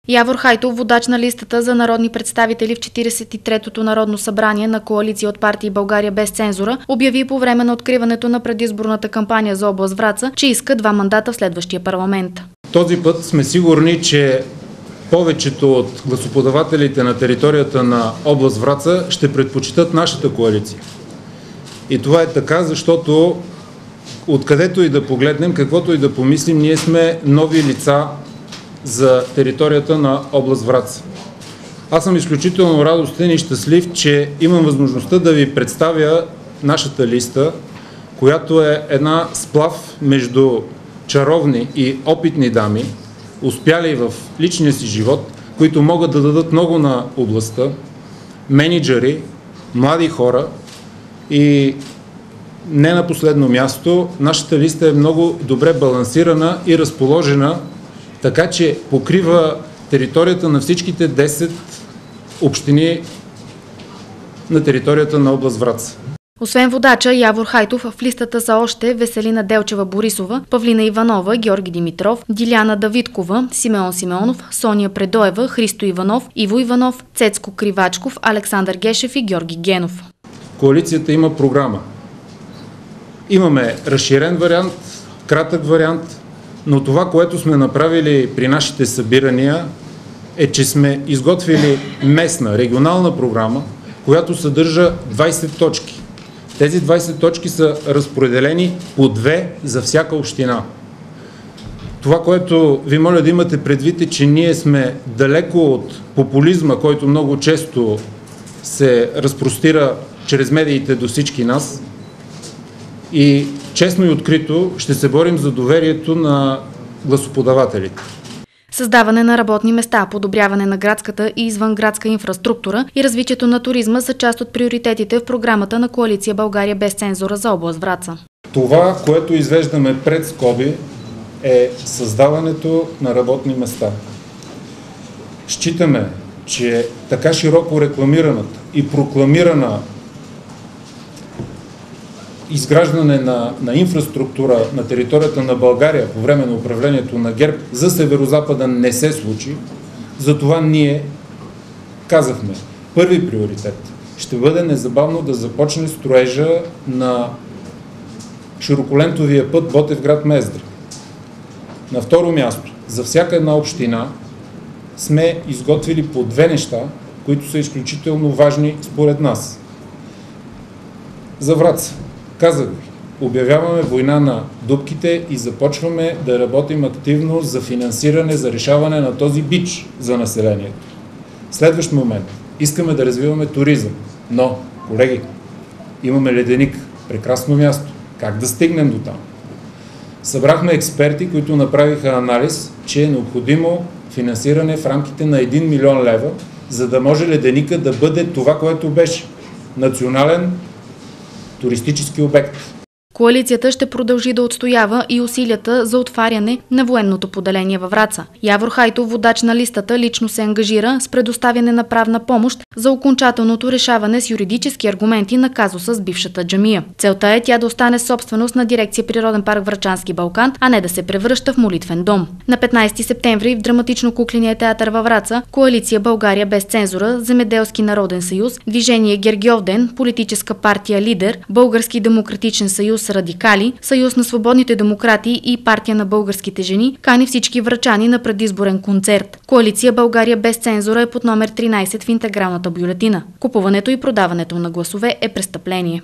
Явор Хайтов, водач на листата за народни представители в 43-то Народно събрание на коалиция от партии България без цензура, обяви по време на откриването на предизборната кампания за област Враца, че иска 2 мандата в следващия парламент. Този път сме сигурни, че повечето от гласоподавателите на територията на област Враца ще предпочитат нашата коалиция. И това е така, защото откъдето и да погледнем, каквото и да помислим, ние сме нови лица за територията на област Враца. Аз съм изключително радостен и щастлив, че имам възможността да ви представя нашата листа, която е една сплав между чаровни и опитни дами, успяли в личния си живот, които могат да дадат много на областта, мениджъри, млади хора и не на последно място, нашата листа е много добре балансирана и разположена, така че покрива територията на всичките 10 общини на територията на област Враца. Освен водача Явор Хайтов, в листата са още Веселина Делчева-Борисова, Павлина Иванова, Георги Димитров, Диляна Давидкова, Симеон Симеонов, Соня Предоева, Христо Иванов, Иво Иванов, Цецко Кривачков, Александър Гешев и Георги Генов. Коалицията има програма. Имаме разширен вариант, кратък вариант, но това, което сме направили при нашите събирания, е, че сме изготвили местна, регионална програма, която съдържа 20 точки. Тези 20 точки са разпределени по 2 за всяка община. Това, което ви моля да имате предвид, е, че ние сме далеко от популизма, който много често се разпростира чрез медиите до всички нас. И честно и открито ще се борим за доверието на гласоподавателите. Създаване на работни места, подобряване на градската и извънградска инфраструктура и развитието на туризма са част от приоритетите в програмата на коалиция България без цензура за област Враца. Това, което извеждаме пред скоби, е създаването на работни места. Считаме, че така широко рекламираната и прокламирана изграждане на инфраструктура на територията на България по време на управлението на ГЕРБ за Северозапада не се случи. Затова ние казахме, първи приоритет ще бъде незабавно да започне строежа на широколентовия път Ботевград-Мездра. На второ място, за всяка една община сме изготвили по 2 неща, които са изключително важни според нас. За Враца. Казах ви, обявяваме война на дупките и започваме да работим активно за финансиране, за решаване на този бич за населението. Следващ момент. Искаме да развиваме туризъм. Но, колеги, имаме Леденик. Прекрасно място. Как да стигнем до там? Събрахме експерти, които направиха анализ, че е необходимо финансиране в рамките на 1 милион лева, за да може Леденика да бъде това, което беше. Национален туристически обект. Коалицията ще продължи да отстоява и усилията за отваряне на военното поделение във Враца. Явор Хайтов, водач на листата, лично се ангажира с предоставяне на правна помощ за окончателното решаване с юридически аргументи на казуса с бившата джамия. Целта е тя да остане собственост на дирекция Природен парк Врачански Балкан, а не да се превръща в молитвен дом. На 15 септември в драматично-кукления театър във Враца коалиция България без цензура, Земеделски народен съюз, Движение Гергьовден, Политическа партия Лидер, Български демократичен съюз Радикали, Съюз на свободните демократи и Партия на българските жени кани всички врачани на предизборен концерт. Коалиция България без цензура е под номер 13 в интегралната бюлетина. Купуването и продаването на гласове е престъпление.